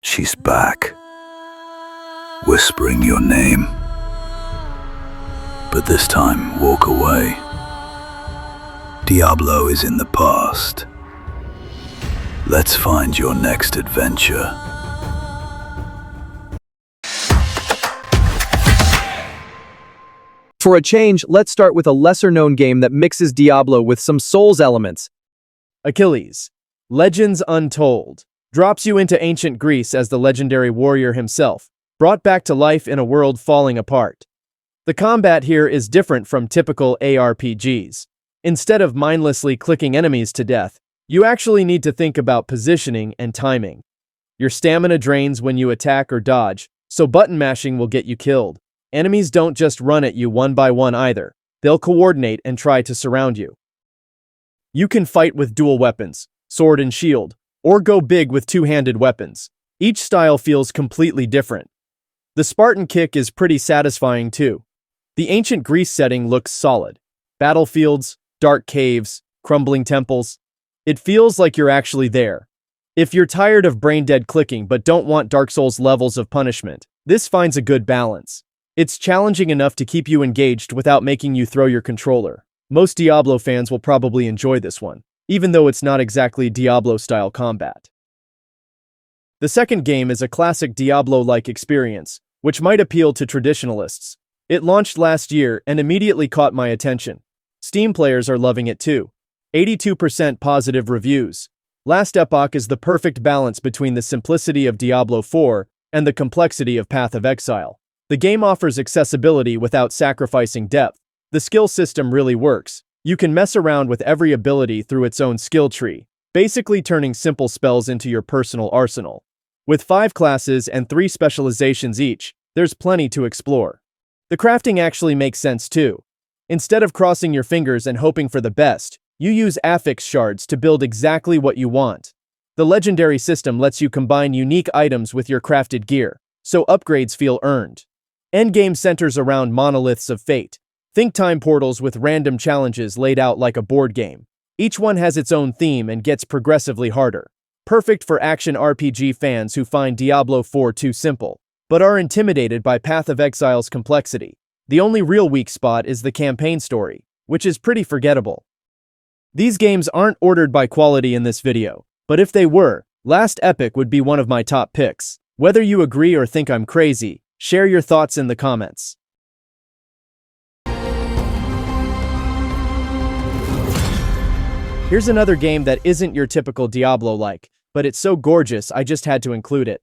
She's back, whispering your name. But this time, walk away. Diablo is in the past. Let's find your next adventure. For a change, let's start with a lesser-known game that mixes Diablo with some Souls elements. Achilles, Legends Untold, drops you into ancient Greece as the legendary warrior himself, brought back to life in a world falling apart. The combat here is different from typical ARPGs. Instead of mindlessly clicking enemies to death, you actually need to think about positioning and timing. Your stamina drains when you attack or dodge, so button mashing will get you killed. Enemies don't just run at you one by one either. They'll coordinate and try to surround you. You can fight with dual weapons, sword and shield, or go big with two-handed weapons. Each style feels completely different. The Spartan kick is pretty satisfying too. The ancient Greece setting looks solid. Battlefields, dark caves, crumbling temples. It feels like you're actually there. If you're tired of brain-dead clicking but don't want Dark Souls levels of punishment, this finds a good balance. It's challenging enough to keep you engaged without making you throw your controller. Most Diablo fans will probably enjoy this one, even though it's not exactly Diablo-style combat. The second game is a classic Diablo-like experience, which might appeal to traditionalists. It launched last year and immediately caught my attention. Steam players are loving it too. 82% positive reviews. Last Epoch is the perfect balance between the simplicity of Diablo 4 and the complexity of Path of Exile. The game offers accessibility without sacrificing depth. The skill system really works. You can mess around with every ability through its own skill tree, basically turning simple spells into your personal arsenal. With 5 classes and 3 specializations each, there's plenty to explore. The crafting actually makes sense too. Instead of crossing your fingers and hoping for the best, you use affix shards to build exactly what you want. The legendary system lets you combine unique items with your crafted gear, so upgrades feel earned. Endgame centers around monoliths of fate. Think time portals with random challenges laid out like a board game. Each one has its own theme and gets progressively harder. Perfect for action RPG fans who find Diablo 4 too simple, but are intimidated by Path of Exile's complexity. The only real weak spot is the campaign story, which is pretty forgettable. These games aren't ordered by quality in this video, but if they were, Last Epoch would be one of my top picks. Whether you agree or think I'm crazy, share your thoughts in the comments. Here's another game that isn't your typical Diablo-like, but it's so gorgeous I just had to include it.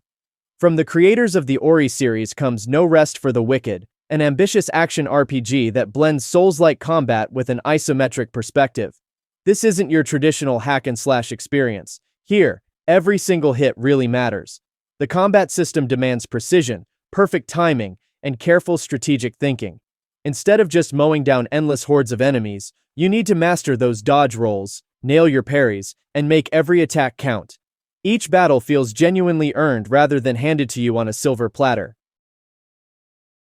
From the creators of the Ori series comes No Rest for the Wicked, an ambitious action RPG that blends Souls-like combat with an isometric perspective. This isn't your traditional hack-and-slash experience. Here, every single hit really matters. The combat system demands precision, perfect timing, and careful strategic thinking. Instead of just mowing down endless hordes of enemies, you need to master those dodge rolls, nail your parries, and make every attack count. Each battle feels genuinely earned rather than handed to you on a silver platter.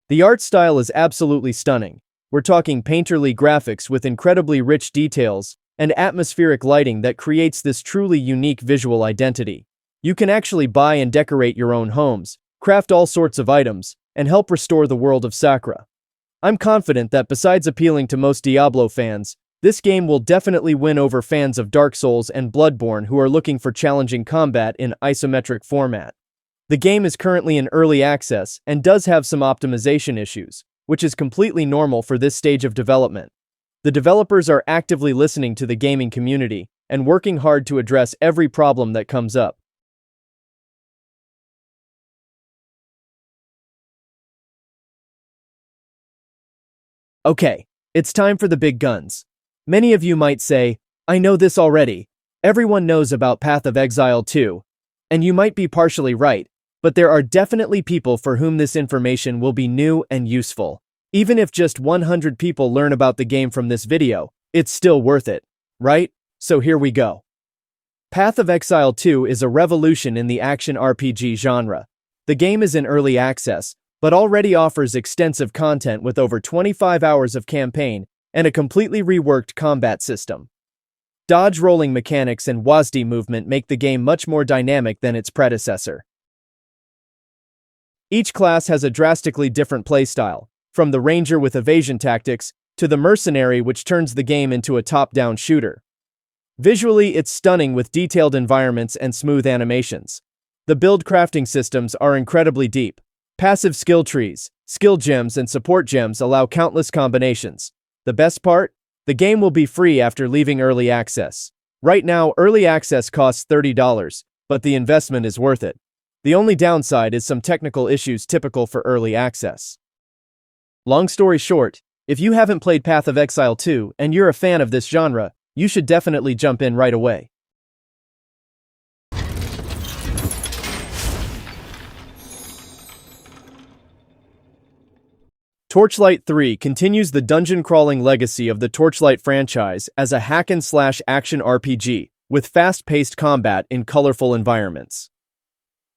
The art style is absolutely stunning. We're talking painterly graphics with incredibly rich details and atmospheric lighting that creates this truly unique visual identity. You can actually buy and decorate your own homes, craft all sorts of items, and help restore the world of Sakura. I'm confident that besides appealing to most Diablo fans, this game will definitely win over fans of Dark Souls and Bloodborne who are looking for challenging combat in isometric format. The game is currently in early access and does have some optimization issues, which is completely normal for this stage of development. The developers are actively listening to the gaming community and working hard to address every problem that comes up. Okay, it's time for the big guns. Many of you might say, I know this already. Everyone knows about Path of Exile too. And you might be partially right, but there are definitely people for whom this information will be new and useful. Even if just 100 people learn about the game from this video, it's still worth it, right? So here we go. Path of Exile 2 is a revolution in the action RPG genre. The game is in early access, but already offers extensive content with over 25 hours of campaign and a completely reworked combat system. Dodge rolling mechanics and WASD movement make the game much more dynamic than its predecessor. Each class has a drastically different playstyle, from the ranger with evasion tactics to the mercenary which turns the game into a top-down shooter. Visually, it's stunning with detailed environments and smooth animations. The build crafting systems are incredibly deep. Passive skill trees, skill gems, and support gems allow countless combinations. The best part? The game will be free after leaving early access. Right now, early access costs $30, but the investment is worth it. The only downside is some technical issues typical for early access. Long story short, if you haven't played Path of Exile 2 and you're a fan of this genre, you should definitely jump in right away. Torchlight 3 continues the dungeon-crawling legacy of the Torchlight franchise as a hack-and-slash action RPG with fast-paced combat in colorful environments.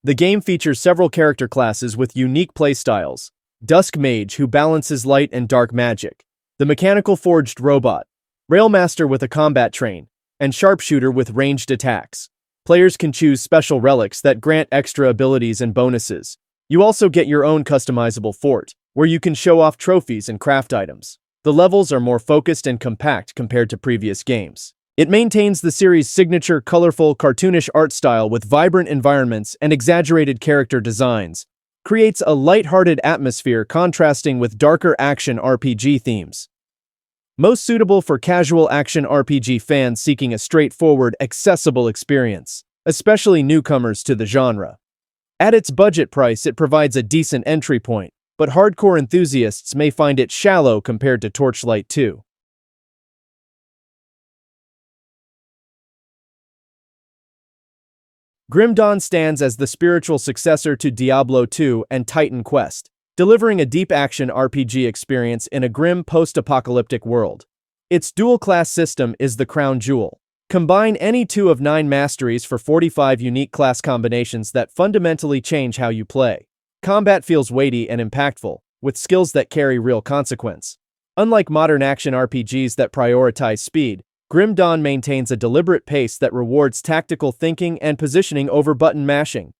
The game features several character classes with unique playstyles: Dusk Mage, who balances light and dark magic; the Mechanical Forged Robot; Railmaster with a combat train; and Sharpshooter with ranged attacks. Players can choose special relics that grant extra abilities and bonuses. You also get your own customizable fort, where you can show off trophies and craft items. The levels are more focused and compact compared to previous games. It maintains the series' signature colorful, cartoonish art style with vibrant environments and exaggerated character designs, creates a light-hearted atmosphere contrasting with darker action RPG themes. Most suitable for casual action RPG fans seeking a straightforward, accessible experience, especially newcomers to the genre. At its budget price, it provides a decent entry point, but hardcore enthusiasts may find it shallow compared to Torchlight 2. Grim Dawn stands as the spiritual successor to Diablo 2 and Titan Quest, delivering a deep action RPG experience in a grim post-apocalyptic world. Its dual-class system is the crown jewel. Combine any 2 of 9 masteries for 45 unique class combinations that fundamentally change how you play. Combat feels weighty and impactful, with skills that carry real consequence. Unlike modern action RPGs that prioritize speed, Grim Dawn maintains a deliberate pace that rewards tactical thinking and positioning over button mashing.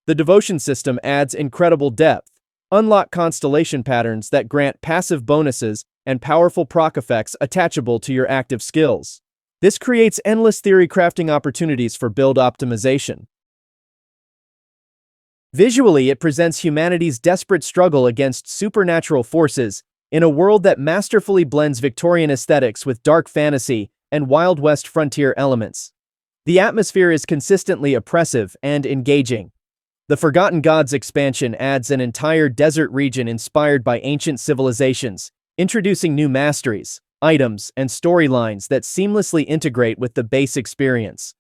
The devotion system adds incredible depth. Unlock constellation patterns that grant passive bonuses and powerful proc effects attachable to your active skills. This creates endless theory crafting opportunities for build optimization. Visually, it presents humanity's desperate struggle against supernatural forces in a world that masterfully blends Victorian aesthetics with dark fantasy and Wild West frontier elements. The atmosphere is consistently oppressive and engaging. The Forgotten Gods expansion adds an entire desert region inspired by ancient civilizations, introducing new masteries, items, and storylines that seamlessly integrate with the base experience.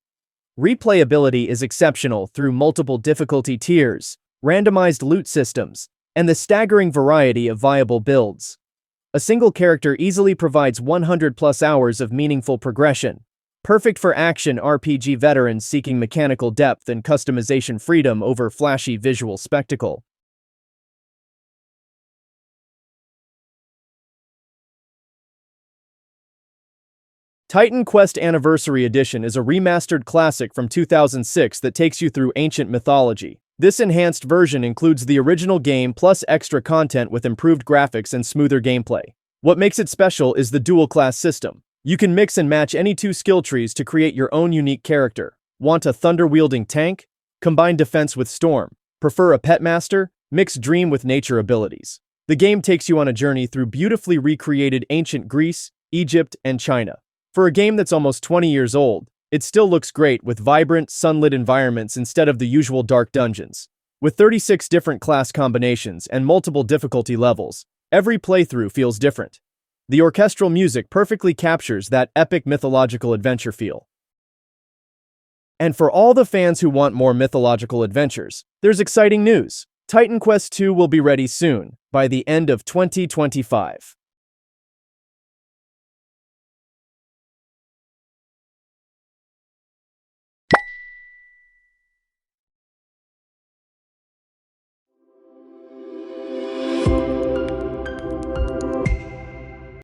Replayability is exceptional through multiple difficulty tiers, randomized loot systems, and the staggering variety of viable builds. A single character easily provides 100+ hours of meaningful progression, perfect for action RPG veterans seeking mechanical depth and customization freedom over flashy visual spectacle. Titan Quest Anniversary Edition is a remastered classic from 2006 that takes you through ancient mythology. This enhanced version includes the original game plus extra content with improved graphics and smoother gameplay. What makes it special is the dual-class system. You can mix and match any 2 skill trees to create your own unique character. Want a thunder-wielding tank? Combine defense with storm. Prefer a pet master? Mix dream with nature abilities. The game takes you on a journey through beautifully recreated ancient Greece, Egypt, and China. For a game that's almost 20 years old, it still looks great with vibrant, sunlit environments instead of the usual dark dungeons. With 36 different class combinations and multiple difficulty levels, every playthrough feels different. The orchestral music perfectly captures that epic mythological adventure feel. And for all the fans who want more mythological adventures, there's exciting news. Titan Quest 2 will be ready soon, by the end of 2025.